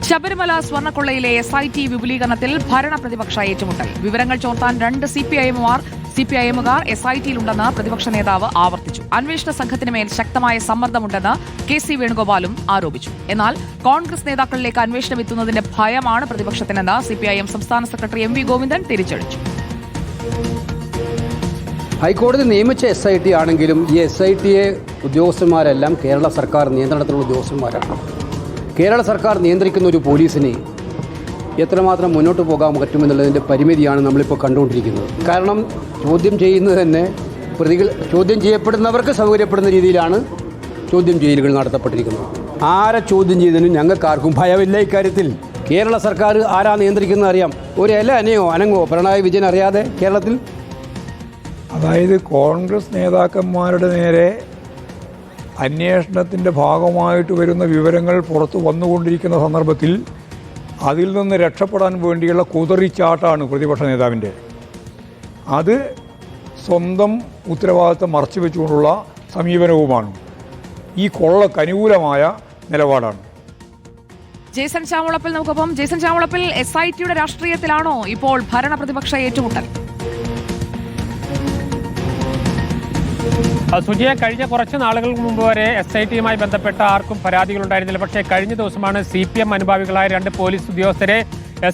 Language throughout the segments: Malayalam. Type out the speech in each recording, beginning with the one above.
ശബരിമല സ്വർണ്ണക്കൊള്ളയിലെ SIT വിപുലീകരണത്തിൽ ഭരണ പ്രതിപക്ഷ ഏറ്റുമുട്ടൽ. വിവരങ്ങൾ ചോർത്താൻ 2 CPIMകാർ SITയിലുണ്ടെന്ന് പ്രതിപക്ഷ നേതാവ് ആവർത്തിച്ചു. അന്വേഷണ സംഘത്തിന് മേൽ ശക്തമായ സമ്മർദ്ദമുണ്ടെന്ന് KC വേണുഗോപാലും ആരോപിച്ചു. എന്നാൽ കോൺഗ്രസ് നേതാക്കളിലേക്ക് അന്വേഷണം എത്തുന്നതിന്റെ ഭയമാണ് പ്രതിപക്ഷത്തിനെന്ന് CPIM സംസ്ഥാന സെക്രട്ടറി MV ഗോവിന്ദൻ തിരിച്ചടിച്ചു. ഹൈക്കോടതി നിയമിച്ച SIT ആണെങ്കിലും ഈ SITയെ ഉദ്യോഗസ്ഥന്മാരെല്ലാം കേരള സർക്കാർ നിയന്ത്രണത്തിലുള്ള ഉദ്യോഗസ്ഥന്മാരാണ്. കേരള സർക്കാർ നിയന്ത്രിക്കുന്ന ഒരു പോലീസിനെ എത്രമാത്രം മുന്നോട്ട് പോകാൻ പറ്റുമെന്നുള്ളതിൻ്റെ പരിമിതിയാണ് നമ്മളിപ്പോൾ കണ്ടുകൊണ്ടിരിക്കുന്നത്. കാരണം ചോദ്യം ചെയ്യുന്നത് തന്നെ ചോദ്യം ചെയ്യപ്പെടുന്നവർക്ക് സൗകര്യപ്പെടുന്ന രീതിയിലാണ് ചോദ്യം ചെയ്യലുകൾ നടത്തപ്പെട്ടിരിക്കുന്നത്. ആരെ ചോദ്യം ചെയ്തതിനും ഞങ്ങൾക്കാർക്കും ഭയമില്ല. ഇക്കാര്യത്തിൽ കേരള സർക്കാർ ആരാ നിയന്ത്രിക്കുന്നത് അറിയാം. ഒരു അനങ്ങോ പിണറായി വിജയൻ അറിയാതെ കേരളത്തിൽ. അതായത് കോൺഗ്രസ് നേതാക്കന്മാരുടെ നേരെ അന്വേഷണത്തിൻ്റെ ഭാഗമായിട്ട് വരുന്ന വിവരങ്ങൾ പുറത്തു വന്നുകൊണ്ടിരിക്കുന്ന സന്ദർഭത്തിൽ അതിൽ നിന്ന് രക്ഷപ്പെടാൻ വേണ്ടിയുള്ള കുതറിച്ചാട്ടാണ് പ്രതിപക്ഷ നേതാവിൻ്റെ. അത് സ്വന്തം ഉത്തരവാദിത്തം മറച്ചു വെച്ചുകൊണ്ടുള്ള സമീപനവുമാണ്. ഈ കൊള്ളക്ക് അനുകൂലമായ നിലപാടാണ്. ജേസൺ ചാമുളപ്പിൽ നമുക്കൊപ്പം. ജേസൺ ചാമുളപ്പിൽ SITയുടെ രാഷ്ട്രീയത്തിലാണോ ഇപ്പോൾ ഭരണ പ്രതിപക്ഷ ഏറ്റുമുട്ടൽ? സുജിയ, കഴിഞ്ഞ കുറച്ച് നാളുകൾക്ക് മുമ്പ് വരെ SITയുമായി ബന്ധപ്പെട്ട ആർക്കും പരാതികളുണ്ടായിരുന്നില്ല. പക്ഷേ കഴിഞ്ഞ ദിവസമാണ് CPM അനുഭാവികളായ 2 പോലീസ് ഉദ്യോഗസ്ഥരെ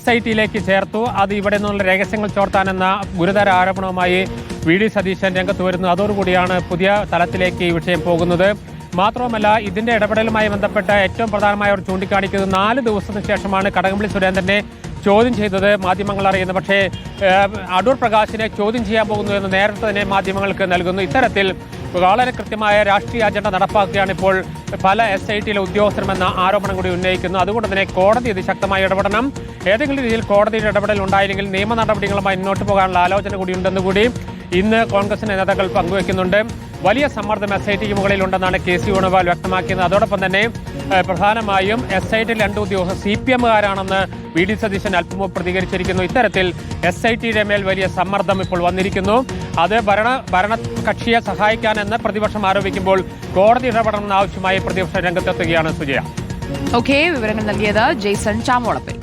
SITയിലേക്ക് ചേർത്തു. അത് ഇവിടെ നിന്നുള്ള രഹസ്യങ്ങൾ ചോർത്താനെന്ന ഗുരുതര ആരോപണവുമായി VD സതീശൻ രംഗത്ത് വരുന്നു. അതോടുകൂടിയാണ് പുതിയ തലത്തിലേക്ക് ഈ വിഷയം പോകുന്നത്. മാത്രവുമല്ല, ഇതിന്റെ ഇടപെടലുമായി ബന്ധപ്പെട്ട ഏറ്റവും പ്രധാനമായ ഒരു ചൂണ്ടിക്കാണിക്കുന്നത് 4 ദിവസത്തിന് ശേഷമാണ് കടകംപള്ളി സുരേന്ദ്രനെ ചോദ്യം ചെയ്തത് മാധ്യമങ്ങൾ അറിയുന്നത്. പക്ഷേ അടൂർ പ്രകാശിനെ ചോദ്യം ചെയ്യാൻ പോകുന്നു എന്ന് നേരത്തെ തന്നെ മാധ്യമങ്ങൾക്ക് നൽകുന്നു. ഇത്തരത്തിൽ വളരെ കൃത്യമായ രാഷ്ട്രീയ അജണ്ട നടപ്പാക്കുകയാണ് ഇപ്പോൾ പല SITയിലെ ഉദ്യോഗസ്ഥരുമെന്ന ആരോപണം കൂടി ഉന്നയിക്കുന്നു. അതുകൊണ്ട് തന്നെ കോടതി ഇത് ശക്തമായി ഇടപെടണം. ഏതെങ്കിലും രീതിയിൽ കോടതിയുടെ ഇടപെടൽ ഉണ്ടായില്ലെങ്കിൽ നിയമ നടപടികളുമായി മുന്നോട്ട് പോകാനുള്ള ആലോചന കൂടി ഉണ്ടെന്ന് കൂടി ഇന്ന് കോൺഗ്രസിന്റെ നേതാക്കൾ പങ്കുവയ്ക്കുന്നുണ്ട്. വലിയ സമ്മർദ്ദം SITക്ക് മുകളിലുണ്ടെന്നാണ് KC വേണുഗോപാൽ വ്യക്തമാക്കിയത്. അതോടൊപ്പം തന്നെ പ്രധാനമായും SITയിൽ 2 ഉദ്യോഗസ്ഥർ CPMകാരാണെന്ന് VD സതീശൻ അല്പം പ്രതികരിച്ചിരിക്കുന്നു. ഇത്തരത്തിൽ SITയുടെ മേൽ വലിയ സമ്മർദ്ദം ഇപ്പോൾ വന്നിരിക്കുന്നു. അത് ഭരണകക്ഷിയെ സഹായിക്കാനെന്ന് പ്രതിപക്ഷം ആരോപിക്കുമ്പോൾ കോടതി ഇടപെടണമെന്ന ആവശ്യമായി പ്രതിപക്ഷം രംഗത്തെത്തുകയാണ്. സുജയ, വിവരങ്ങൾ നൽകിയത് ജേസൺ ചാമുളപ്പിൽ.